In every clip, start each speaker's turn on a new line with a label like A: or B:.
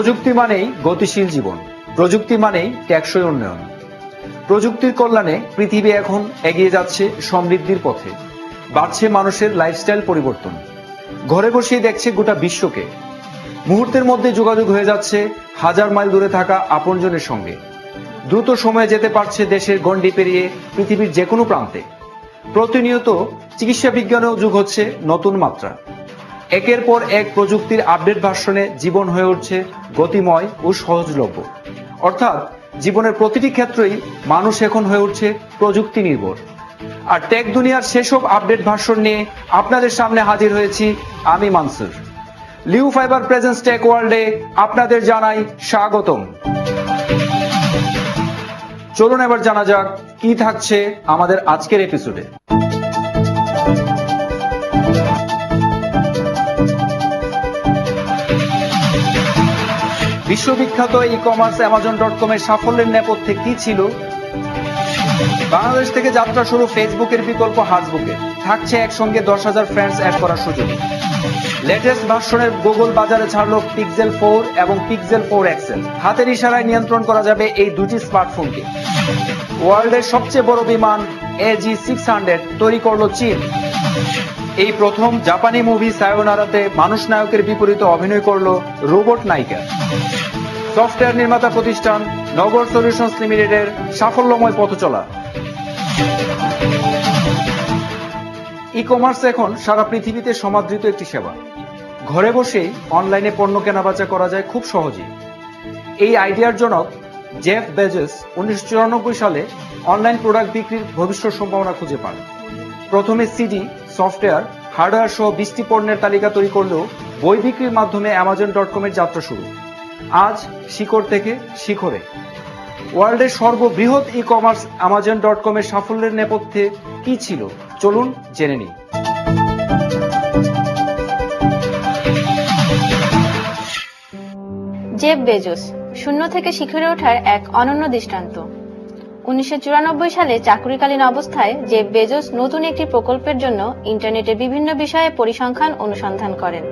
A: প্রযুক্তি মানেই গতিশীল জীবন, প্রযুক্তি মানেই টেকসই উন্নয়ন। প্রযুক্তির কল্যাণে পৃথিবী এখন এগিয়ে যাচ্ছে সমৃদ্ধির পথে। বাড়ছে মানুষের লাইফস্টাইল পরিবর্তন। ঘরে বসেই দেখছে গোটা বিশ্বকে। মুহূর্তের মধ্যে যোগাযোগ হয়ে যাচ্ছে হাজার মাইল দূরে থাকা আপনজনের সঙ্গে। দ্রুত সময়ে যেতে পারছে দেশের গণ্ডি পেরিয়ে পৃথিবীর যে কোনো প্রান্তে। প্রতিনিয়ত চিকিৎসা বিজ্ঞানেও যুগ হচ্ছে নতুন মাত্রা। একের পর এক প্রযুক্তির আপডেট ভার্সনে জীবন হয়ে উঠছে গতিময় ও সহজলভ্য। অর্থাৎ জীবনের প্রতিটি ক্ষেত্রেই মানুষ এখন হয়ে উঠছে প্রযুক্তি নির্ভর। আর টেক দুনিয়ার সেসব আপডেট ভার্সন নিয়ে আপনাদের সামনে হাজির হয়েছি আমি মানসুর। লিউ ফাইবার প্রেজেন্স টেক ওয়ার্ল্ডে আপনাদের জানাই স্বাগতম। চলুন এবার জানা যাক কি থাকছে আমাদের আজকের এপিসোডে। বিশ্ববিখ্যাত ই কমার্স Amazon.com এর সাফল্যের নেপথ্যে কি ছিল? বাংলাদেশ থেকে যাত্রা শুরু ফেসবুকের বিকল্প হাসবুকে। থাকছে একসঙ্গে 10,000 ফ্রেন্ডস অ্যাড করার সুযোগ। লেটেস্ট ভার্সনের গুগল বাজারে ছাড়লো পিক্সেল 4 এবং পিক্সেল 4 XL। হাতের ইশারায় নিয়ন্ত্রণ করা যাবে এই দুটি স্মার্টফোনকে। ওয়ার্ল্ডের সবচেয়ে বড় বিমান AG600 তৈরি করলো চীন। এই প্রথম জাপানি মুভি সায়োনারাতে মানুষ নায়কের বিপরীতে অভিনয় করলো রোবট নায়িকা। সফটওয়্যার নির্মাতা প্রতিষ্ঠান নগর সলিউশনস লিমিটেডের সাফল্যময় পথ চলা। ই কমার্স এখন সারা পৃথিবীতে সমাদৃত একটি সেবা। ঘরে বসেই অনলাইনে পণ্য কেনাবেচা করা যায় খুব সহজেই। এই আইডিয়ার জনক জেফ বেজোস 1994 সালে অনলাইন প্রোডাক্ট বিক্রির ভবিষ্যৎ সম্ভাবনা খুঁজে পান। প্রথমে সিডি, সফটওয়্যার, হার্ডওয়্যার সহ 20টি পণ্যের তালিকা তৈরি করলেও বই বিক্রির মাধ্যমে Amazon.com এর যাত্রা শুরু। আজ শিকড় থেকে শিখরে। ওয়ার্ল্ডের সর্ববৃহৎ ই কমার্স Amazon.com এর সাফল্যের নেপথ্যে কি ছিল চলুন জেনে নিই।
B: জেফ বেজোস শূন্য থেকে শিখরে ওঠার এক অনন্য দৃষ্টান্ত। 1994 সালে চাকরিকালীন অবস্থায় জেফ বেজোস নতুন একটি প্রকল্পের জন্য ইন্টারনেটে বিভিন্ন বিষয়ে পরিসংখ্যান অনুসন্ধান করেন।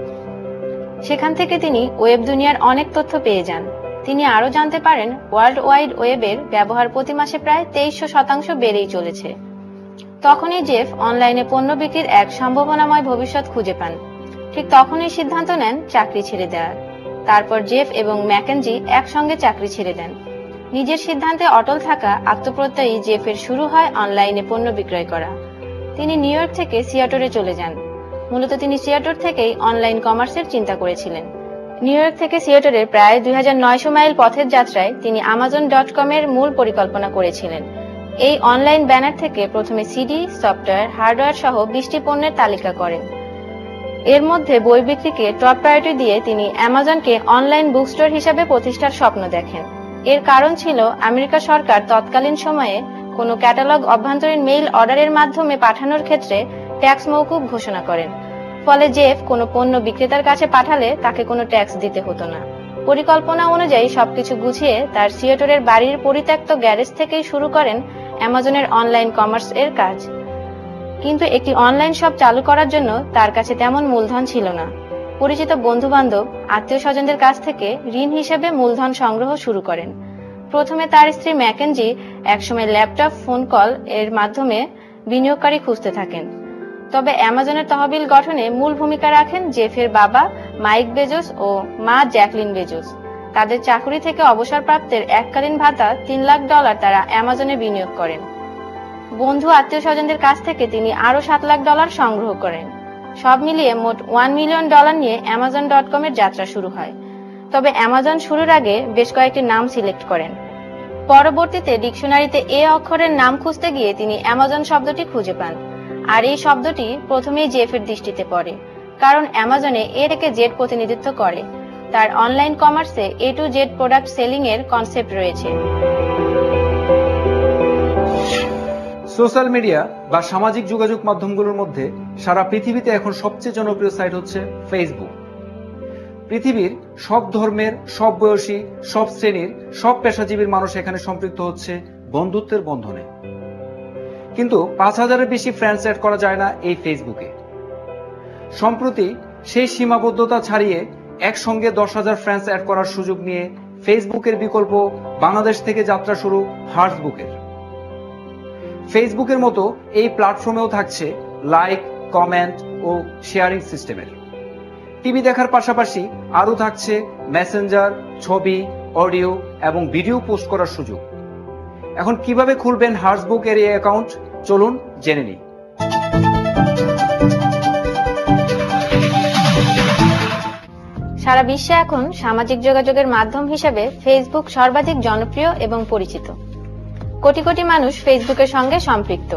B: সেখান থেকে তিনি ওয়েব দুনিয়ার অনেক তথ্য পেয়ে যান। তিনি আরও জানতে পারেন ওয়ার্ল্ড ওয়াইড ওয়েবের ব্যবহার প্রতি মাসে প্রায় 2300% বেড়েই চলেছে। তখনই জেফ অনলাইনে পণ্য বিক্রির এক সম্ভাবনাময় ভবিষ্যৎ খুঁজে পান। ঠিক তখনই সিদ্ধান্ত নেন চাকরি ছেড়ে দেওয়ার। তারপর জেফ এবং ম্যাকেনজি একসঙ্গে চাকরি ছেড়ে দেন। নিজের সিদ্ধান্তে অটল থাকা আত্মপ্রত্যয়ী জেফের শুরু হয় অনলাইনে পণ্য বিক্রয় করা। তিনি নিউ ইয়র্ক থেকে সিয়াটলে চলে যান। মূলত তিনি সিয়াটল থেকেই অনলাইন কমার্সের চিন্তা করেছিলেন। নিউ ইয়র্ক থেকে সিয়াটলের প্রায় 2900 মাইল পথের যাত্রায় তিনি Amazon.com এর মূল পরিকল্পনা করেছিলেন। এই অনলাইন ব্যানার থেকে প্রথমে সিডি, সফটওয়্যার, হার্ডওয়্যার সহ 20টি পণ্যের তালিকা করেন। এর মধ্যে বই বিক্রিকে টপ প্রায়োরিটি দিয়ে তিনি অ্যামাজনকে অনলাইন বুক স্টোর হিসাবে প্রতিষ্ঠার স্বপ্ন দেখেন। এর কারণ ছিল আমেরিকা সরকার তৎকালীন সময়ে কোনো ক্যাটালগ অভ্যন্তরীণ মেইল অর্ডারের মাধ্যমে পাঠানোর ক্ষেত্রে ট্যাক্স মওকুফ ঘোষণা করেন। ফলে জেফ কোনো পণ্য বিক্রেতার কাছে পাঠালে তাকে কোনো ট্যাক্স দিতে হতো না। পরিকল্পনা অনুযায়ী সবকিছু গুছিয়ে তার সিয়াটলের বাড়ির পরিত্যক্ত গ্যারেজ থেকেই শুরু করেন অ্যামাজনের অনলাইন কমার্স এর কাজ। কিন্তু একটি অনলাইন শপ চালু করার জন্য তার কাছে তেমন মূলধন ছিল না। পরিচিত বন্ধু-বান্ধব, আত্মীয় স্বজনদের কাছ থেকে ঋণ হিসেবে মূলধন সংগ্রহ শুরু করেন। প্রথমে তার স্ত্রী ম্যাকেনজি একসময় ল্যাপটপ, ফোন কল এর মাধ্যমে বিনিয়োগকারী খুঁজতে থাকেন। তবে অ্যামাজনের তহবিল গঠনে মূল ভূমিকা রাখেন জেফের বাবা মাইক বেজোস ও মা জ্যাকলিন বেজোস। তাদের চাকরি থেকে অবসরপ্রাপ্তের এককালীন ভাতা $3 লাখ তারা অ্যামাজনে বিনিয়োগ করেন। বন্ধু, আত্মীয় স্বজনদের কাছ থেকে তিনি আরো $7 লাখ সংগ্রহ করেন। সব মিলিয়ে মোট $1 মিলিয়ন নিয়ে Amazon.com এর যাত্রা শুরু হয়। তবে অ্যামাজন শুরুর আগে বেশ কয়েকটি নাম সিলেক্ট করেন। পরবর্তীতে ডিকশনারিতে এ অক্ষরের নাম খুঁজতে গিয়ে তিনি অ্যামাজন শব্দটি খুঁজে পান। আর এই শব্দটি প্রথমেই জেফের দৃষ্টিতে পড়ে, কারণ অ্যামাজনে এ থেকে জেড প্রতিনিধিত্ব করে। তার অনলাইন কমার্সে A to Z product selling এর কনসেপ্ট রয়েছে।
A: সোশ্যাল মিডিয়া বা সামাজিক যোগাযোগ মাধ্যমগুলোর মধ্যে সারা পৃথিবীতে এখন সবচেয়ে জনপ্রিয় সাইট হচ্ছে ফেসবুক। পৃথিবীর সব ধর্মের, সব বয়সী, সব শ্রেণীর, সব পেশাজীবীর মানুষ এখানে সম্পৃক্ত হচ্ছে বন্ধুত্বের বন্ধনে। কিন্তু 5000-এর বেশি ফ্রেন্ডস অ্যাড করা যায় না এই ফেসবুকে। সম্প্রতি সেই সীমাবদ্ধতা ছাড়িয়ে একসঙ্গে 10,000 ফ্রেন্ডস অ্যাড করার সুযোগ নিয়ে ফেসবুকের বিকল্প বাংলাদেশ থেকে যাত্রা শুরু হার্টসবুকের। ফেসবুকের মতো এই প্ল্যাটফর্মেও থাকছে লাইক, কমেন্ট ও শেয়ারিং সিস্টেমের। টিভি দেখার পাশাপাশি আরও থাকছে মেসেঞ্জার, ছবি, অডিও এবং ভিডিও পোস্ট করার সুযোগ। এখন কিভাবে খুলবেন হার্টসবুক এর এই অ্যাকাউন্ট, চলুন জেনে নিই।
B: সারা বিশ্বে এখন সামাজিক যোগাযোগের মাধ্যম হিসেবে ফেসবুক সর্বাধিক জনপ্রিয় এবং পরিচিত। কোটি কোটি মানুষ ফেসবুকের সঙ্গে সম্পৃক্ত।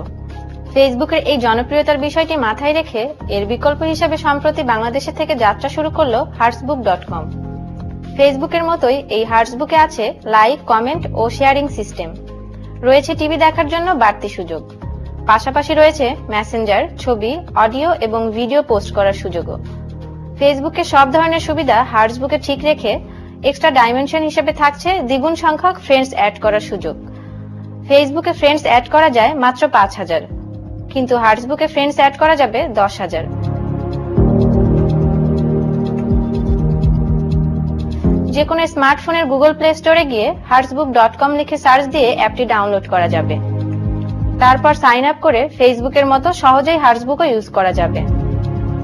B: ফেসবুকের এই জনপ্রিয়তার বিষয়টি মাথায় রেখে এর বিকল্প হিসেবে সম্প্রতি বাংলাদেশে থেকে যাত্রা শুরু করলো হার্টসবুক.com। ফেসবুকের মতোই এই হার্টসবুকে আছে লাইক, কমেন্ট ও শেয়ারিং সিস্টেম। রয়েছে টিভি দেখার জন্য বাড়তি সুযোগ। পাশাপাশি রয়েছে মেসেঞ্জার, ছবি, অডিও এবং ভিডিও পোস্ট করার সুযোগও। ফেসবুকে সব ধরনের সুবিধা হার্টসবুকে ঠিক রেখে এক্সট্রা ডাইমেনশন হিসেবে থাকছে দ্বিগুণ সংখ্যক ফ্রেন্ডস অ্যাড করার সুযোগ। ফেসবুকে ফ্রেন্ডস অ্যাড করা যায় মাত্র 5,000, কিন্তু হার্টসবুকে ফ্রেন্ডস অ্যাড করা যাবে 10,000। যে কোনো স্মার্টফোনের গুগল প্লে স্টোরে গিয়ে হার্টসবুক.com লিখে সার্চ দিয়ে অ্যাপটি ডাউনলোড করা যাবে। তারপর সাইন আপ করে ফেসবুকের মতো সহজেই হার্টসবুকও ইউজ করা যাবে।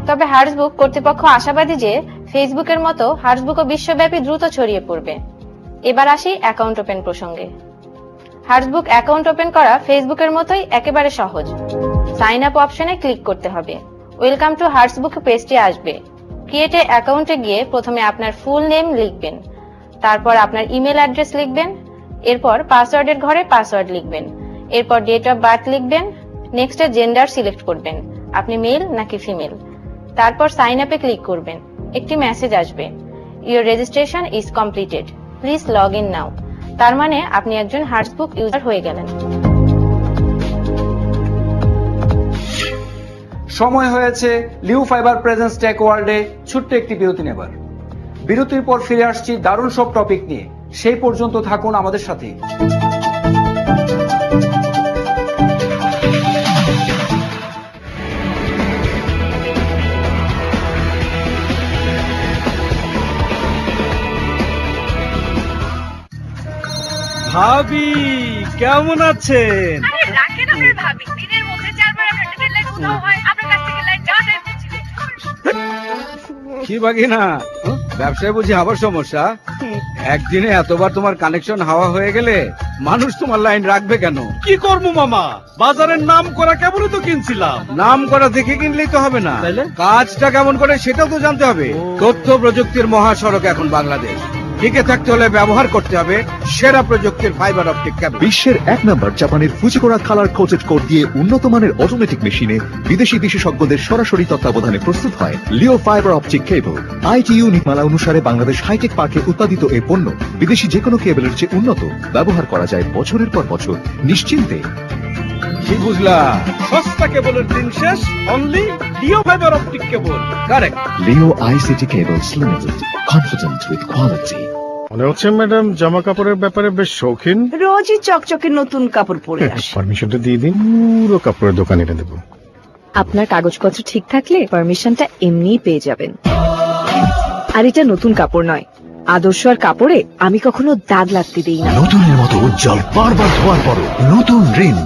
B: তবে হার্টসবুক কর্তৃপক্ষ আশাবাদী যে ফেসবুকের মতো হার্টসবুকও বিশ্বব্যাপী দ্রুত ছড়িয়ে পড়বে। এবার আসি অ্যাকাউন্ট ওপেন প্রসঙ্গে। হার্টসবুক অ্যাকাউন্ট ওপেন করা ফেসবুকের মতোই একেবারে সহজ। সাইন আপ অপশনে ক্লিক করতে হবে। ওয়েলকাম টু হার্টসবুক পেজটি আসবে। ক্রিয়েট এ অ্যাকাউন্টে গিয়ে প্রথমে আপনার ফুল নেম লিখবেন, তারপর আপনার ইমেল অ্যাড্রেস লিখবেন, এরপর পাসওয়ার্ডের ঘরে পাসওয়ার্ড লিখবেন, এরপর ডেট অফ বার্থ লিখবেন, নেক্সটে জেন্ডার সিলেক্ট করবেন, আপনি মেল নাকি ফিমেল। তারপর সাইন আপে ক্লিক করবেন। একটি মেসেজ আসবে, your registration is completed, please log in now. তার মানে আপনি একজন হার্টসবুক ইউজার হয়ে গেলেন।
A: সময় হয়েছে লিও ফাইবার প্রেজেন্স টেক ওয়ার্ল্ডে ছোট্ট একটি বিরতি নেবার। বিরতির পর ফিরে আসছি দারুণ সব টপিক নিয়ে। সেই পর্যন্ত থাকুন আমাদের সাথে।
C: ভাবি কেমন আছেন?
D: আরে রাখেন আপনার ভাবি, দিনের মধ্যে 4 বার আপনার লাইট কোথাও হয়, আপনার কাছ থেকে লাইট যাওয়া যায় বুঝছিলেন।
C: কি বাকি না ব্যবসায় বুঝি আবার সমস্যা? একদিনে এতবার তোমার কানেকশন হাওয়া হয়ে গেলে মানুষ তোমার লাইন রাখবে কেন?
E: কি করবো মামা, বাজারের নাম করা কেবলই তো কিনছিলাম।
C: নাম করা দেখে কিনলেই তো হবে না,
E: তাইলে?
C: কাজটা কেমন করে সেটাও তো জানতে হবে। তথ্য প্রযুক্তির মহাসড়ক এখন বাংলাদেশ। টিকে থাকতে হলে ব্যবহার করতে হবে সেরা প্রযুক্তির ফাইবার অপটিক কেবল।
F: বিশ্বের 1 নম্বর জাপানের ফুজিকোরা কালার কোটেড কোড দিয়ে উন্নত মানের অটোমেটিক মেশিনে বিদেশি বিশেষজ্ঞদের সরাসরি তত্ত্বাবধানে প্রস্তুত হয় লিও ফাইবার অপটিক কেবল। ITU নীতিমালা অনুসারে বাংলাদেশ হাইটেক পার্কে উৎপাদিত এই পণ্য বিদেশি যে কোনো কেবলের চেয়ে উন্নত। ব্যবহার করা যায় বছরের পর বছর নিশ্চিন্তে।
C: কি বুঝলা?
E: সস্তা কেবলের দিন শেষ, only Leo fibre optic cable.
C: Correct.
F: Leo ICT Cables Limited, confident with quality.
G: মনে হচ্ছে ম্যাডাম জামা কাপড়ের ব্যাপারে বেশ শৌখিন।
D: রোজই চকচকে নতুন কাপড় পরে আসে।
G: পারমিশনটা দিয়ে দিন, পুরো কাপড়ের দোকান এনে দেবো।
H: আপনার কাগজপত্র ঠিক থাকলে পারমিশনটা এমনিই পেয়ে যাবেন। আর এটা নতুন কাপড় নয়, আদর্শ আর কাপড়ে আমি কখনো দাগ লাগতে দেই না।
F: নতুনের মতো উজ্জ্বল, বারবার ধোয়ার পরও নতুন রিন।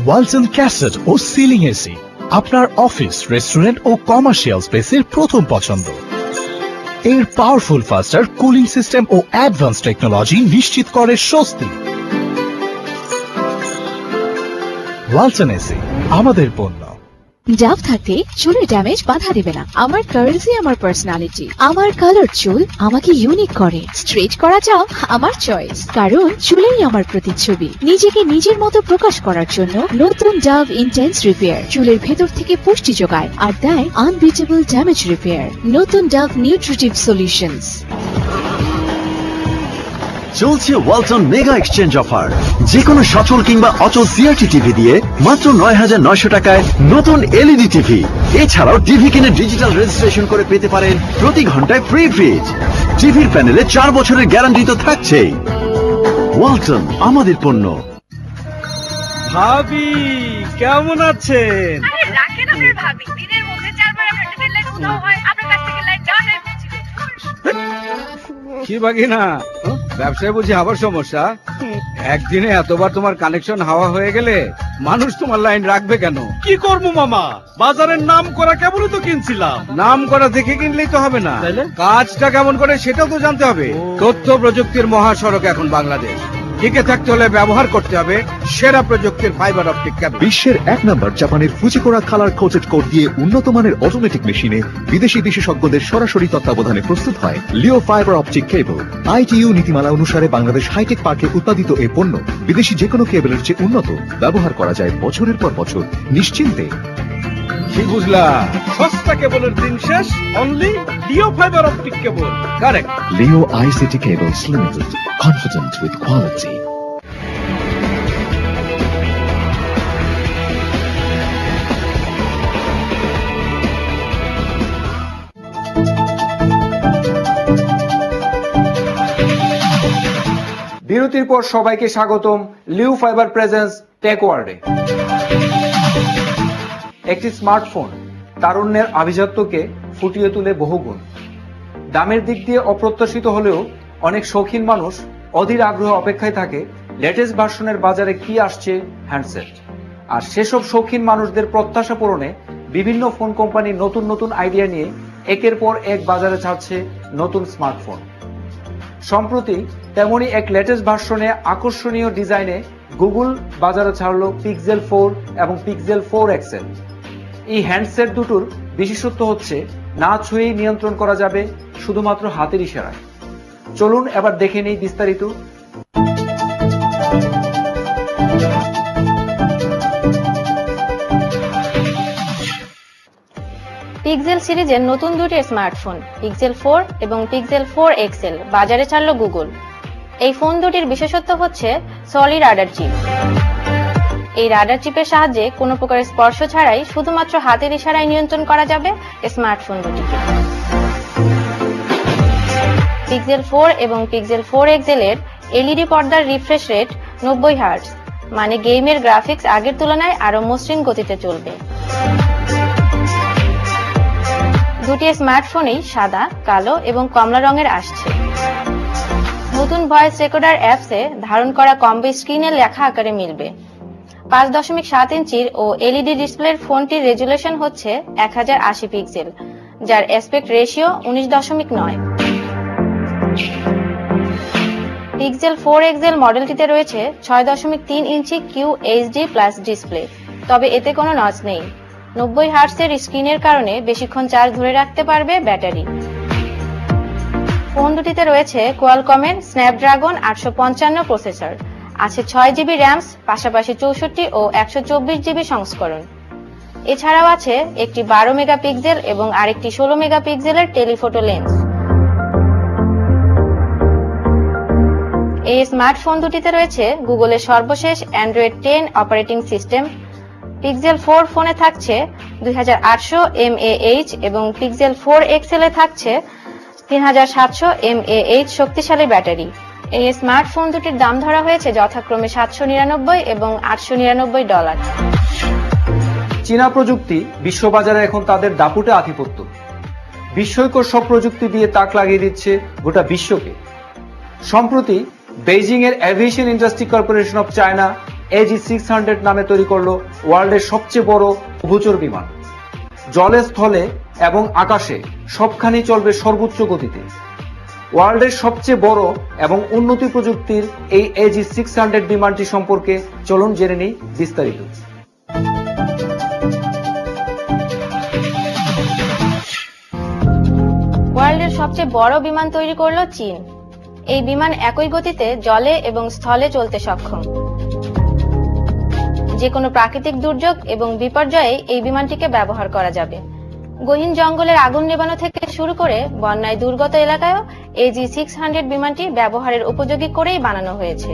I: ওয়ালটন ক্যাসেট ও সিলিং এসি আপনার অফিস, রেস্টুরেন্ট ও কমার্শিয়াল স্পেসের প্রথম পছন্দ। এর পাওয়ারফুল ফাস্টার কুলিং সিস্টেম ও অ্যাডভান্স টেকনোলজি নিশ্চিত করে স্বস্তি। ওয়ালটন এসি আমাদের পণ্য।
H: ডাভ থাকতে চুলের ড্যামেজ বাধা দেবে না। আমার কার্লসই আমার পার্সোনালিটি। আমার কালার চুল আমাকে ইউনিক করে। স্ট্রেট করা চাও আমার চয়েস, কারণ চুলেই আমার প্রতিচ্ছবি। নিজেকে নিজের মতো প্রকাশ করার জন্য নতুন ডাভ ইন্টেন্স রিপেয়ার চুলের ভেতর থেকে পুষ্টি যোগায় আর দেয় আনবিটেবল ড্যামেজ রিপেয়ার। নতুন ডাভ নিউট্রিটিভ সলিউশনস।
J: চলছে ওয়ালটন মেগা এক্সচেঞ্জ অফার। যে কোনো সচল কিংবা অচল সিআরটি টিভি দিয়ে মাত্র 9,900 টাকায় নতুন LED টিভি। এছাড়াও টিভি কিনে ডিজিটাল রেজিস্ট্রেশন করে পেতে পারেন প্রতি ঘন্টায় ফ্রি ফ্রিজ। টিভির প্যানেলে 4 বছরের গ্যারান্টি তো থাকছেই। ওয়ালটন আমাদের পণ্য।
C: ভাবি কেমন আছেন?
D: আরে রাখেন আপনার ভাবি, দিনের মধ্যে 4 বার আপনার লাইট কোথাও হয়, আপনার
C: কি বাকি না ব্যবসায় বুঝি আবার সমস্যা? একদিনে এতবার তোমার কানেকশন হাওয়া হয়ে গেলে মানুষ তোমার লাইন রাখবে কেন?
E: কি করবো মামা, বাজারের নাম করা কেবলই তো কিনছিলাম।
C: নাম করা দেখে কিনলেই তো হবে না,
E: তাইলে?
C: কাজটা কেমন করে সেটাও তো জানতে হবে। তথ্য প্রযুক্তির মহাসড়ক এখন বাংলাদেশ, টিকে থাকতে হলে ব্যবহার করতে হবে সেরা প্রযুক্তির ফাইবার অপটিক কেবল।
F: বিশ্বের 1 নম্বর জাপানের ফুজিকোরা কালার কোটেড কোড দিয়ে উন্নত মানের অটোমেটিক মেশিনে বিদেশি বিশেষজ্ঞদের সরাসরি তত্ত্বাবধানে প্রস্তুত হয় লিও ফাইবার অপটিক কেবল। ITU নীতিমালা অনুসারে বাংলাদেশ হাইটেক পার্কে উৎপাদিত এই পণ্য বিদেশি যে কোনো কেবলের চেয়ে উন্নত, ব্যবহার করা যায় বছরের পর বছর নিশ্চিন্তে।
C: কি বুঝলা?
E: সস্তা কেবলের দিন শেষ, only Leo fibre optic cable.
C: Correct.
F: Leo ICT Cables Limited, confident with quality.
A: বিরতির পর সবাইকে স্বাগতম লিও ফাইবার প্রেজেন্স টেক ওয়ার্ল্ডে। একটি স্মার্টফোন তারুণ্যের আভিজাত্যকে ফুটিয়ে তুলে বহুগুণ। দামের দিক দিয়ে অপ্রত্যাশিত হলেও অনেক শৌখিন মানুষ অধীর আগ্রহ অপেক্ষায় থাকে লেটেস্ট ভার্সনের বাজারে কি আসছে হ্যান্ডসেট। আর সেসব শৌখিন মানুষদের প্রত্যাশা পূরণে বিভিন্ন ফোন কোম্পানি নতুন নতুন আইডিয়া নিয়ে একের পর এক বাজারে ছাড়ছে নতুন স্মার্টফোন। সম্প্রতি তেমনই এক লেটেস্ট ভার্সনে আকর্ষণীয় ডিজাইনে গুগল বাজারে ছাড়ল পিক্সেল 4 এবং পিক্সেল 4 XL। এই হ্যান্ডসেট দুটোর বিশেষত্ব হচ্ছে না ছুঁয়েই নিয়ন্ত্রণ করা যাবে শুধুমাত্র হাতের ইশারায়। চলুন এবার দেখে নেই বিস্তারিত।
B: পিক্সেল সিরিজের নতুন দুটি স্মার্টফোন পিক্সেল 4 এবং পিক্সেল 4 XL বাজারে ছাড়ল গুগল। এই ফোন দুটির বিশেষত্ব হচ্ছে সলিড রাডার চিপ। এই রাডার চিপের সাহায্যে কোনো প্রকার স্পর্শ ছাড়াই শুধুমাত্র হাতের ইশারায় নিয়ন্ত্রণ করা যাবে স্মার্টফোন দুটিকে। পিক্সেল 4 এবং পিক্সেল 4 XL এর LED পর্দার রিফ্রেশ রেট 90 হার্টজ, মানে গেমের গ্রাফিক্স আগের তুলনায় আরো মসৃণ গতিতে চলবে। দুটি স্মার্টফোনই সাদা, কালো এবং কমলা রঙের আসছে। নতুন ভয়েস রেকর্ডার অ্যাপসে ধারণ করা কম্বো স্ক্রিনের লেখা আকারে মিলবে। 5.7 ইঞ্চির ও LED ডিসপ্লের ফোনটির রেজুলেশন হচ্ছে 1080 পিক্সেল, যার অ্যাসপেক্ট রেশিও 19.9। পিক্সেল 4 XL মডেলটিতে রয়েছে 6.3 ইঞ্চি QHD+ ডিসপ্লে, তবে এতে কোনো নচ নেই। 90 হার্টজের স্ক্রিনের কারণে বেশিক্ষণ চার্জ ধরে রাখতে পারবে ব্যাটারি। ফোন দুটিতে রয়েছে কোয়ালকমের স্ন্যাপড্রাগন 855 প্রসেসর, আছে 6 জিবি র্যামস, পাশাপাশি 64 ও 124 জিবি সংস্করণ। এছাড়াও আছে একটি 12 মেগাপিক্সেল এবং আরেকটি 16 মেগাপিক্সেলের টেলিফোটো লেন্স। এই স্মার্টফোন দুটিতে রয়েছে গুগলের সর্বশেষ অ্যান্ড্রয়েড 10 অপারেটিং সিস্টেম। পিক্সেল 4 ফোনে থাকছে 2800 mAh এবং পিক্সেল 4 XL এ থাকছে 3700 mAh শক্তিশালী ব্যাটারি। এই স্মার্টফোন দুটির দাম ধরা হয়েছে যথাক্রমে $799 এবং $899।
A: চীনা প্রযুক্তি বিশ্ববাজারে এখন তাদের দাপুটে আধিপত্য। বিস্ময়কর সব প্রযুক্তি দিয়ে তাক লাগিয়ে দিচ্ছে গোটা বিশ্বকে। সম্প্রতি বেইজিং এর aviation industry corporation of China AG600 নামে তৈরি করলো ওয়ার্ল্ডের সবচেয়ে বড় উভচর বিমান। জলে, স্থলে এবং আকাশে সবখানেই চলবে সর্বোচ্চ গতিতে। ওয়ার্ল্ডের সবচেয়ে বড় এবং উন্নত প্রযুক্তির এই AG600 বিমানটি সম্পর্কে চলুন জেনে নিই বিস্তারিত।
B: ওয়ার্ল্ডের সবচেয়ে বড় বিমান তৈরি করলো চীন। এই বিমান একই গতিতে জলে এবং স্থলে চলতে সক্ষম। যে কোনো প্রাকৃতিক দুর্যোগ এবং বিপর্যয়ে এই বিমানটিকে ব্যবহার করা যাবে। গহীন জঙ্গলের আগুন নেভানো থেকে শুরু করে বন্যায় দুর্গত এলাকায়ও AG600 বিমানটি ব্যবহারের উপযোগী করেই বানানো হয়েছে।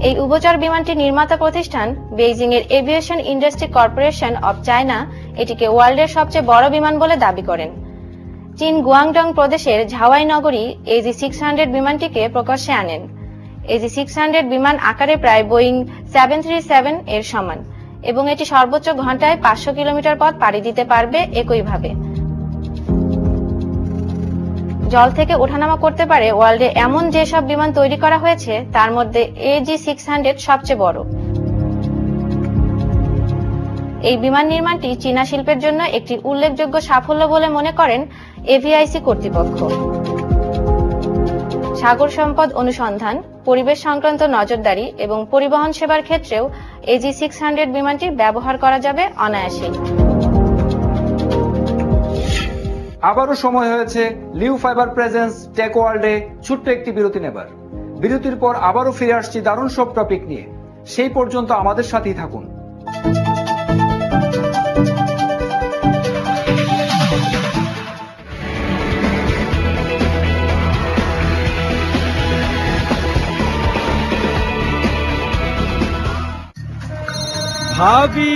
B: এই উভচর বিমানটির নির্মাতা প্রতিষ্ঠান বেইজিং এর aviation industry corporation of China এটিকে ওয়ার্ল্ডের সবচেয়ে বড় বিমান বলে দাবি করেন। চীন গুয়াংডং প্রদেশের ঝাওয়াই নগরী AG600 বিমানটিকে প্রকাশ্যে আনেন। AG600 বিমান আকারে প্রায় বোয়িং 737 এর সমান এবং এটি সর্বোচ্চ ঘন্টায় 500 কিলোমিটার পথ পাড়ি দিতে পারবে একইভাবে। জল থেকে ওঠানামা করতে পারে ওয়ার্ল্ডে এমন যেসব বিমান তৈরি করা হয়েছে তার মধ্যে AG600 সবচেয়ে বড়। এই বিমান নির্মাণটি চীনা শিল্পের জন্য একটি উল্লেখযোগ্য সাফল্য বলে মনে করেন এভিআইসি কর্তৃপক্ষ। সাগর সম্পদ অনুসন্ধান, পরিবেশ সংক্রান্ত নজরদারি এবং পরিবহন সেবার ক্ষেত্রেও AG600 বিমানটি ব্যবহার করা যাবে অনায়াসেই।
A: আবারও সময় হয়েছে লিও ফাইবার প্রেজেন্স টেক ওয়ার্ল্ডে ছোট্ট একটি বিরতি নেবার। বিরতির পর আবারও ফিরে আসছি দারুণ সব টপিক নিয়ে। সেই পর্যন্ত আমাদের সাথেই থাকুন।
E: ভাবি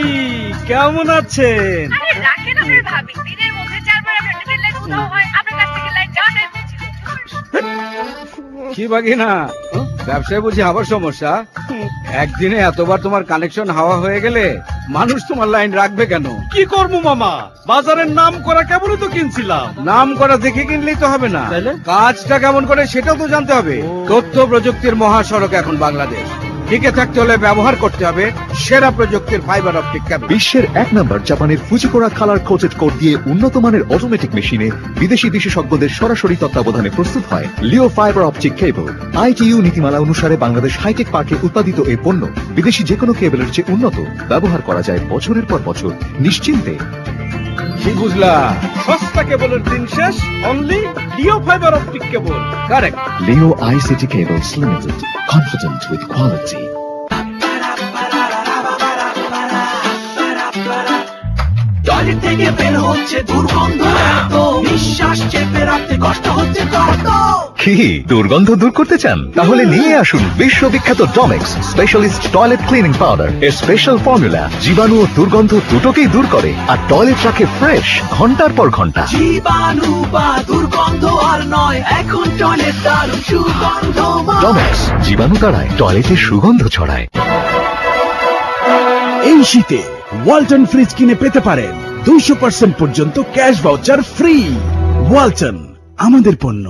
E: কেমন আছেন?
D: আরে রাখেন আপনার ভাবি, দিনের মধ্যে 4বার আপনার ডেডলাইন কোথাও হয়, আপনার কাছ থেকে লাইন যাওয়াটাই বুঝছি।
C: কি বাগিনা, ব্যবসায় বুঝি আবার সমস্যা? একদিনে এতবার তোমার কানেকশন হাওয়া হয়ে গেলে মানুষ তোমার লাইন রাখবে কেন?
E: কি করবো মামা, বাজারের নাম করা কেবলই তো কিনছিলাম।
C: নাম করা দেখে কিনলেই তো হবে না,
E: তাইলে?
C: কাজটা কেমন করে সেটাও তো জানতে হবে। তথ্য প্রযুক্তির মহাসড়ক এখন বাংলাদেশ, টিকে থাকতে হলে ব্যবহার করতে হবে সেরা প্রযুক্তির ফাইবার অপটিক কেবল।
F: বিশ্বের 1 নম্বর জাপানের ফুজিকোরা কালার কোটেড কোড দিয়ে উন্নত মানের অটোমেটিক মেশিনে বিদেশি বিশেষজ্ঞদের সরাসরি তত্ত্বাবধানে প্রস্তুত হয় লিও ফাইবার অপটিক কেবল। ITU নীতিমালা অনুসারে বাংলাদেশ হাইটেক পার্কে উৎপাদিত এই পণ্য বিদেশি যে কোনো কেবলের চেয়ে উন্নত, ব্যবহার করা যায় বছরের পর বছর নিশ্চিন্তে।
C: কি বুঝলা?
E: সস্তা কেবলের দিন শেষ, only Leo fibre optic cable.
C: Correct.
F: Leo ICT Cables Limited, confident with quality.
J: Toilet থেকে বের হচ্ছে দুর্গন্ধ, এত নিঃশ্বাস চেপে রাখতে কষ্ট হচ্ছে কত।
F: কি দুর্গন্ধ দূর করতে চান? তাহলে নিয়ে আসুন বিশ্ববিখ্যাত Domex specialist toilet cleaning powder. এর স্পেশাল ফর্মুলা জীবাণু ও দুর্গন্ধ দুটোকেই দূর করে আর টয়লেট রাখে ফ্রেশ ঘন্টার পর ঘন্টা।
J: জীবাণু বা দুর্গন্ধ আর নয়, এখন টয়লেট দারুণ সুগন্ধ।
F: ডমেক্স জীবাণু তাড়ায়, টয়লেটে সুগন্ধ ছড়ায়।
K: এই শীতে ওয়ালটন ফ্রিজ কিনে পেতে পারেন 200% পর্যন্ত ক্যাশ ভাউচার ফ্রি। ওয়ালটন, আমাদের পণ্য।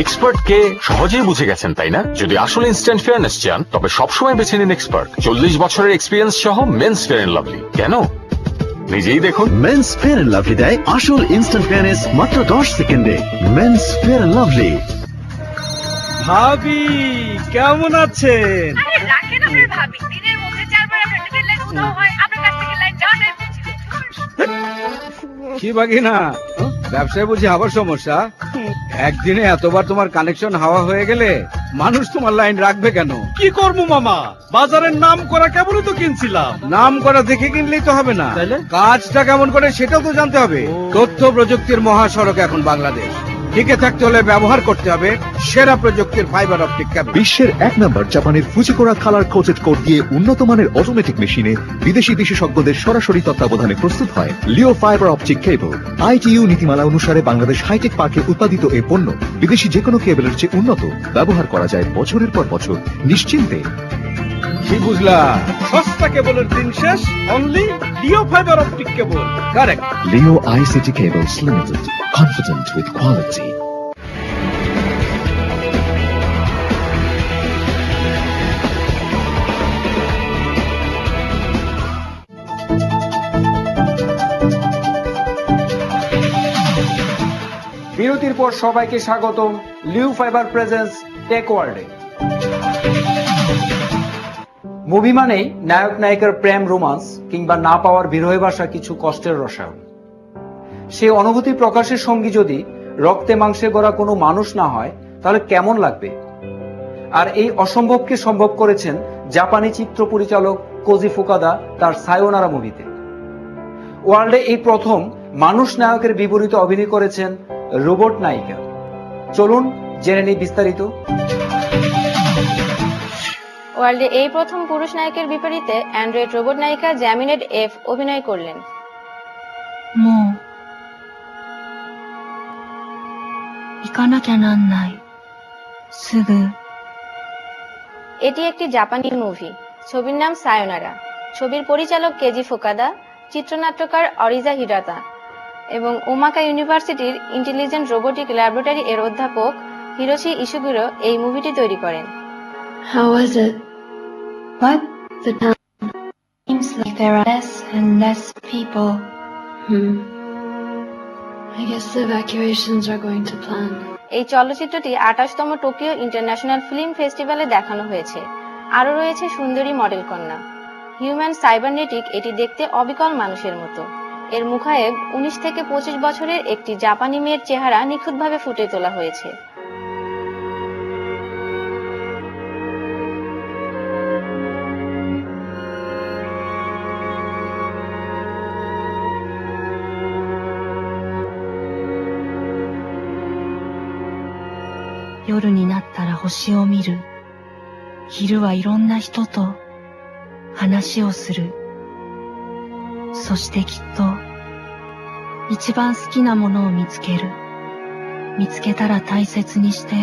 L: এক্সপার্ট কে সহজেই বুঝে গেছেন, তাই না? যদি আসলে ইনস্ট্যান্ট ফেয়ারনেস চান তবে সবসময় বেছে নিন এক্সপার্ট। 40 বছরের এক্সপিরিয়েন্স সহ মেন্স ফেয়ার এন্ড লাভলি। কেন? নিজেই দেখুন।
J: মেন্স ফেয়ার এন্ড লাভলি দেয় আসল ইনস্ট্যান্ট ফেয়ারনেস মাত্র 10 সেকেন্ডে। Men's fair and lovely.
E: ভাবি কেমন আছেন?
D: আরে রাখেন আপনার ভাবি, দিনের মধ্যে 4বার আপনার ডেডলাইন কোথাও হয়, আপনার কাছ থেকে লাইন যাওয়াটাই বুঝছি।
C: কি বাগিনা, ব্যবসায় বুঝি আবার সমস্যা? একদিনে এতবার তোমার কানেকশন হাওয়া হয়ে গেলে মানুষ তোমার লাইন রাখবে কেন?
E: কি করবো মামা, বাজারের নাম করা কেবলই তো কিনছিলাম।
C: নাম করা দেখে কিনলেই তো হবে না,
E: তাইলে?
C: কাজটা কেমন করে সেটাও তো জানতে হবে। তথ্য প্রযুক্তির মহাসড়ক এখন বাংলাদেশ, টিকে থাকতে হলে ব্যবহার করতে হবে সেরা প্রযুক্তির ফাইবার অপটিক কেবল।
F: বিশ্বের 1 নম্বর জাপানের ফুজিকোরা কালার কোটেড কোড দিয়ে উন্নত মানের অটোমেটিক মেশিনে বিদেশি বিশেষজ্ঞদের সরাসরি তত্ত্বাবধানে প্রস্তুত হয় লিও ফাইবার অপটিক কেবল। ITU নীতিমালা অনুসারে বাংলাদেশ হাইটেক পার্কে উৎপাদিত এই পণ্য বিদেশি যে কোনো কেবলের চেয়ে উন্নত, ব্যবহার করা যায় বছরের পর বছর নিশ্চিন্তে।
C: কি বুঝলা?
E: সস্তা কেবলের দিন শেষ, only Leo fibre optic cable.
C: Correct.
F: Leo ICT Cables Limited, confident with quality.
A: বিরতির পর সবাইকে স্বাগতম লিও ফাইবার প্রেজেন্স টেক ওয়ার্ল্ডে। মুভি মানেই নায়ক নায়িকার প্রেম, রোমান্স কিংবা না পাওয়ার বিরহে ভাষা কিছু কষ্টের রসায়ন। সেই অনুভূতি প্রকাশের সঙ্গী যদি রক্তে মাংসে গড়া কোনো মানুষ না হয় তাহলে কেমন লাগবে? আর এই অসম্ভবকে সম্ভব করেছেন জাপানি চিত্র পরিচালক কোজি ফুকাদা তার সায়োনারা মুভিতে। ওয়ার্ল্ডে এই প্রথম মানুষ নায়কের বিপরীতে অভিনয় করেছেন রোবট নায়িকা। চলুন জেনে নিই বিস্তারিত।
B: ওয়ার্ল্ডে এই প্রথম পুরুষ নায়কের বিপরীতে অ্যান্ড্রয়েড রোবট নায়িকা জ্যামিনেট এফ অভিনয় করলেন। এটি একটি জাপানি মুভি। ছবির নাম সায়োনারা। ছবির পরিচালক কেজি ফুকাদা, চিত্রনাট্যকার অরিজা হিরাতা এবং ওমাকা ইউনিভার্সিটির ইন্টেলিজেন্ট রোবোটিক ল্যাবরেটরি এর অধ্যাপক হিরোশি ইসুগুরো এই মুভিটি তৈরি করেন।
H: How was it? What? The town seems like there are less and less people. I guess the evacuations are going to plan.
B: এই চলচ্চিত্রটি 28তম টোকিও ইন্টারন্যাশনাল ফিল্ম ফেস্টিভ্যালে দেখানো হয়েছে। আরও রয়েছে সুন্দরী মডেল কন্যা। হিউম্যান সাইবারনেটিক এটি দেখতে অবিকল মানুষের মতো। এর মুখায়েব 19 থেকে 25 বছরের একটি জাপানি মেয়ের চেহারা নিখুঁতভাবে ফুটে তোলা হয়েছে।
H: 夜になったら星を見る。昼はいろんな人と話をする。そしてきっと一番好きなものを見つける。見つけたら大切にして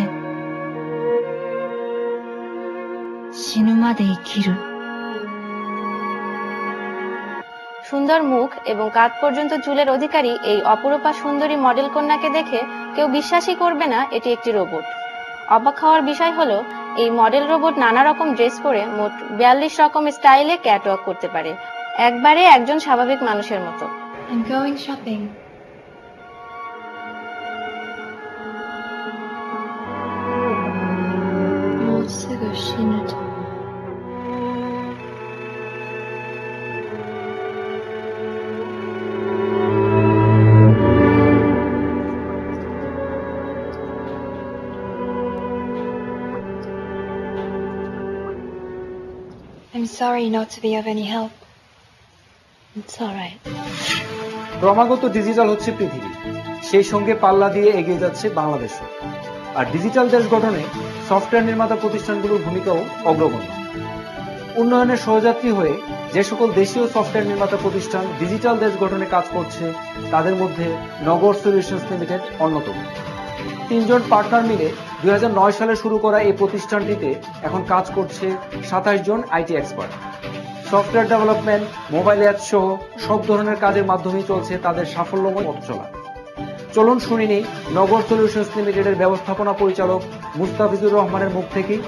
H: 死ぬまで生きる。
B: সুন্দর মুখ এবং কাঁধ পর্যন্ত চুলের অধিকারী এই অপরূপা সুন্দরী মডেল কন্যাকে দেখে কেউ বিশ্বাসই করবে না এটি একটি রোবট। অবাক হওয়ার বিষয় হলো এই মডেল রোবট নানা রকম ড্রেস পরে মোট 42 রকম স্টাইলে ক্যাটওয়াক করতে পারে, একবারে একজন স্বাভাবিক মানুষের মতো।
H: I'm going shopping.もうすぐ死ぬと。I'm sorry not to be of any help. It's all right.
A: ক্রমাগত ডিজিটাল হচ্ছে পৃথিবী, সেই সঙ্গে পাল্লা দিয়ে এগিয়ে যাচ্ছে বাংলাদেশও। আর ডিজিটাল দেশ গঠনে সফটওয়্যার নির্মাতা প্রতিষ্ঠানগুলোর ভূমিকাও অগ্রগণ্য। উন্নয়নের সহযাত্রী হয়ে যে সকল দেশীয় সফটওয়্যার নির্মাতা প্রতিষ্ঠান ডিজিটাল দেশ গঠনে কাজ করছে তাদের মধ্যে নগর সলিউশনস লিমিটেড অন্যতম। 3 জন পার্টনার মিলে 2009 সালে শুরু করা এই প্রতিষ্ঠানটিতে এখন কাজ করছে 27 জন IT expert. Software development, mobile app সহ সব ধরনের কাজের মাধ্যমেই চলছে তাদের সাফল্যময় পথ চলা। চলুন শুনে নিই নগর সলিউশনস লিমিটেডের ব্যবস্থাপনা পরিচালক মুস্তাফিজুর রহমানের মুখ থেকেই।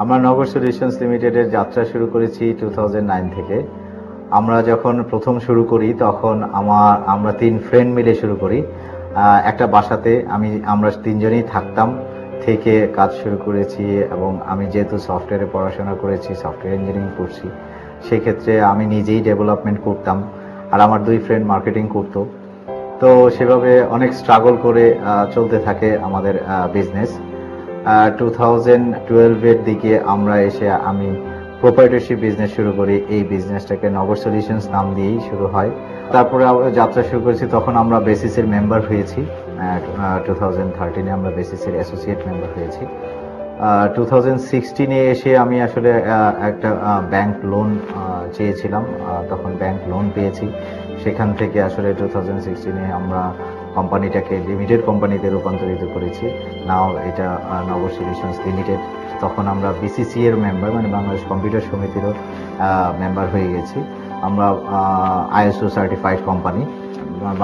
M: আমরা নগর সলিউশনস লিমিটেডের যাত্রা শুরু করেছি 2009 থেকে। আমরা যখন প্রথম শুরু করি তখন আমরা 3 ফ্রেন্ড মিলে শুরু করি। একটা বাসাতে আমরা 3 জনই থাকতাম, থেকে কাজ শুরু করেছি। এবং আমি যেহেতু সফটওয়্যারে পড়াশোনা করেছি, সফটওয়্যার ইঞ্জিনিয়ারিং করছি, সেক্ষেত্রে আমি নিজেই ডেভেলপমেন্ট করতাম আর আমার 2 ফ্রেন্ড মার্কেটিং করতো। তো সেভাবে অনেক স্ট্রাগল করে চলতে থাকে আমাদের বিজনেস। 2012-এর দিকে আমরা এসে আমি প্রোপ্রাইটারশিপ বিজনেস শুরু করি। এই বিজনেসটাকে নগর সলিউশনস নাম দিয়েই শুরু হয়। তারপরে যাত্রা শুরু করেছি, তখন আমরা বেসিসের মেম্বার হয়েছি। 2013-এ আমরা বেসিসের অ্যাসোসিয়েট মেম্বার হয়েছি। 2016-এ এসে আমি আসলে একটা ব্যাংক লোন চেয়েছিলাম, তখন ব্যাংক লোন পেয়েছি। সেখান থেকে আসলে 2016-এ আমরা কোম্পানিটাকে লিমিটেড কোম্পানিতে রূপান্তরিত করেছি। নাও এটা নগর সলিউশনস লিমিটেড। তখন আমরা বিসিসি এর মেম্বার, মানে বাংলাদেশ কম্পিউটার সমিতিরও মেম্বার হয়ে গেছি। আমরা ISO certified company,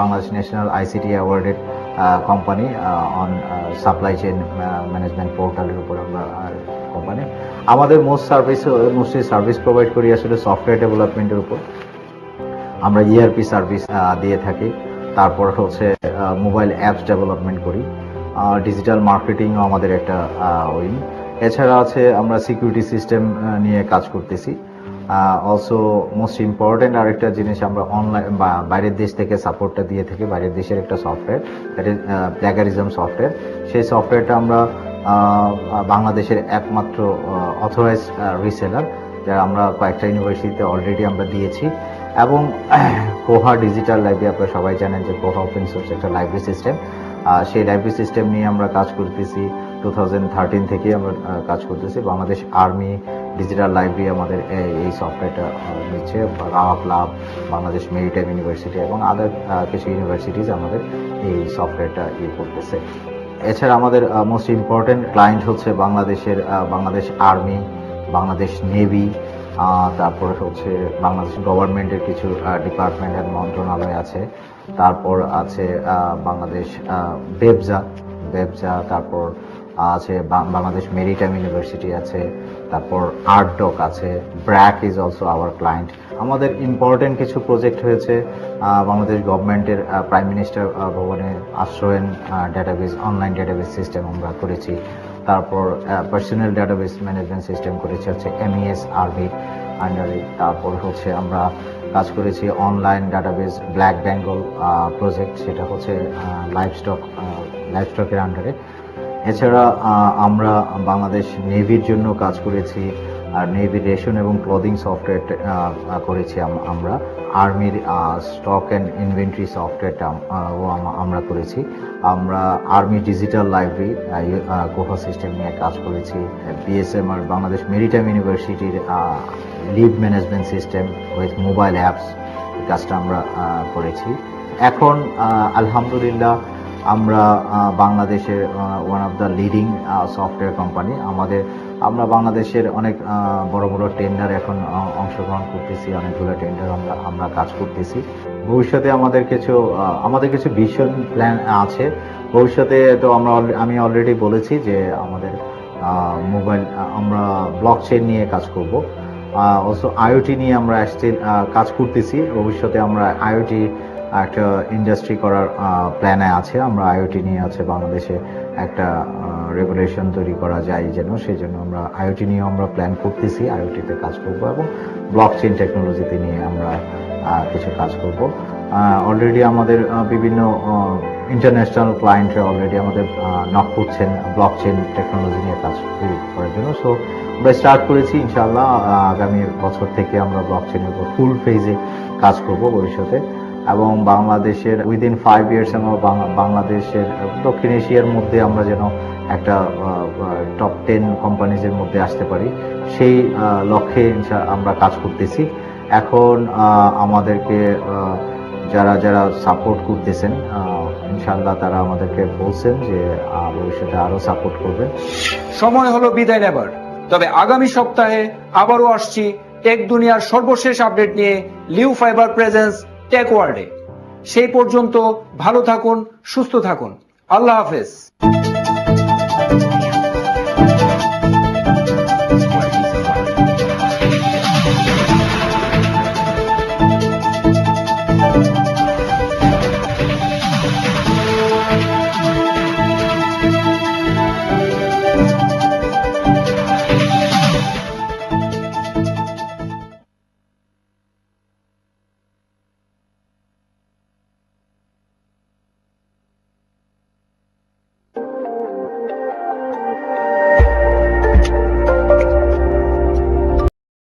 M: Bangladesh national ICT awarded company on supply chain management পোর্টালের উপর আমরা কোম্পানি। আমাদের মোস্টলি সার্ভিস প্রোভাইড করি আসলে সফটওয়্যার ডেভেলপমেন্টের উপর। আমরা ইআরপি সার্ভিস দিয়ে থাকি। তারপর হচ্ছে মোবাইল অ্যাপস ডেভেলপমেন্ট করি। ডিজিটাল মার্কেটিংও আমাদের একটা উইং। এছাড়া আছে আমরা সিকিউরিটি সিস্টেম নিয়ে কাজ করতেছি। অলসো মোস্ট ইম্পর্টেন্ট আরেকটা জিনিস, আমরা অনলাইন বা বাইরের দেশ থেকে সাপোর্টটা দিয়ে থাকি। বাইরের দেশের একটা software, that is plagiarism software. সেই সফটওয়্যারটা আমরা বাংলাদেশের একমাত্র অথরাইজড রিসেলার, যা আমরা কয়েকটা ইউনিভার্সিটিতে অলরেডি আমরা দিয়েছি। এবং কোহা ডিজিটাল লাইব্রেরি, আপনারা সবাই জানেন যে কোহা ওপেন সোর্স একটা লাইব্রেরি সিস্টেম। সেই লাইব্রেরি সিস্টেম নিয়ে আমরা কাজ করতেছি 2013 থেকে আমরা কাজ করতেছি। বাংলাদেশ আর্মি ডিজিটাল লাইব্রেরি আমাদের এই সফটওয়্যারটা নিচ্ছে। Rava club, Bangladesh maritime university এবং আদার কিছু ইউনিভার্সিটিজ আমাদের এই সফটওয়্যারটা করতেছে। এছাড়া আমাদের মোস্ট ইম্পর্টেন্ট ক্লায়েন্ট হচ্ছে বাংলাদেশ আর্মি, বাংলাদেশ নেভি, তারপরে হচ্ছে বাংলাদেশ গভর্নমেন্টের কিছু ডিপার্টমেন্ট এন্ড মন্ত্রণালয় আছে, তারপর আছে বাংলাদেশ বেবজা, তারপর আছে বাংলাদেশ মেরিটাইম ইউনিভার্সিটি আছে, তারপর আর্টডক আছে, BRAC is also hour client. আমাদের ইম্পর্টেন্ট কিছু প্রজেক্ট হয়েছে বাংলাদেশ গভর্নমেন্টের প্রাইম মিনিস্টার ভবনে আশ্রয়ন ডেটাবেস, অনলাইন ডেটাবেস সিস্টেম আমরা করেছি, তারপর পার্সোনাল ডেটাবেস ম্যানেজমেন্ট সিস্টেম করেছি হচ্ছে MES আর্মির আন্ডারে, তারপর হচ্ছে আমরা কাজ করেছি online database black Bengal project, সেটা হচ্ছে লাইভস্টকের আন্ডারে। এছাড়া আমরা বাংলাদেশ নেভির জন্য কাজ করেছি, আর নেভির রেশন এবং ক্লদিং সফটওয়্যার করেছি আমরা, আর্মির স্টক অ্যান্ড ইনভেন্টরি সফটওয়্যারটা আমরা করেছি, আমরা army digital library Koha system নিয়ে কাজ করেছি, BSM আর বাংলাদেশ মেরিটাইম ইউনিভার্সিটির leave management system with mobile apps, এই কাজটা আমরা করেছি। এখন আলহামদুলিল্লাহ আমরা বাংলাদেশের one of the leading software company. আমরা বাংলাদেশের অনেক বড় বড় টেন্ডার এখন অংশগ্রহণ করতেছি, অনেকগুলো টেন্ডার আমরা কাজ করতেছি। ভবিষ্যতে আমাদের কিছু ভিশন প্ল্যান আছে। ভবিষ্যতে তো আমি অলরেডি বলেছি যে আমাদের আমরা ব্লকচেইন নিয়ে কাজ করব, অলসো IoT নিয়ে আমরা স্টিল কাজ করতেছি। ভবিষ্যতে আমরা IoT একটা ইন্ডাস্ট্রি করার প্ল্যানে আছে, আমরা IoT নিয়ে আছে বাংলাদেশে একটা রেগুলেশন তৈরি করা যায় যেন, সেই জন্য আমরা IoT নিয়ে আমরা প্ল্যান করতেছি, IoT-তে কাজ করব এবং ব্লকচেইন টেকনোলজিতে নিয়ে আমরা কিছু কাজ করব। অলরেডি আমাদের বিভিন্ন ইন্টারন্যাশনাল ক্লায়েন্টরা অলরেডি আমাদের নক করছেন ব্লকচেইন টেকনোলজি নিয়ে কাজ করার জন্য। সো আমরা স্টার্ট করেছি, ইনশাআল্লাহ আগামী বছর থেকে আমরা ব্লকচেইনের উপর ফুল ফেজে কাজ করব ভবিষ্যতে, এবং বাংলাদেশের উইদিন 5 ইয়ার্স আমরা বাংলাদেশের দক্ষিণ এশিয়ার মধ্যে আমরা যেন একটা টপ 10 কোম্পানিজের মধ্যে আসতে পারি, সেই লক্ষ্যে আমরা কাজ করতেছি। এখন আমাদেরকে যারা সাপোর্ট করতেছেন ইনশাআল্লাহ তারা আমাদেরকে বলছেন যে ভবিষ্যতে আরো সাপোর্ট করবেন।
A: সময় হলো বিদায় নেবার, তবে আগামী সপ্তাহে আবারও আসছি টেক দুনিয়ার সর্বশেষ আপডেট নিয়ে লিউ ফাইবার প্রেজেন্স টেক ওয়ার্ল্ডে। সেই পর্যন্ত ভালো থাকুন, সুস্থ থাকুন, আল্লাহ হাফেজ।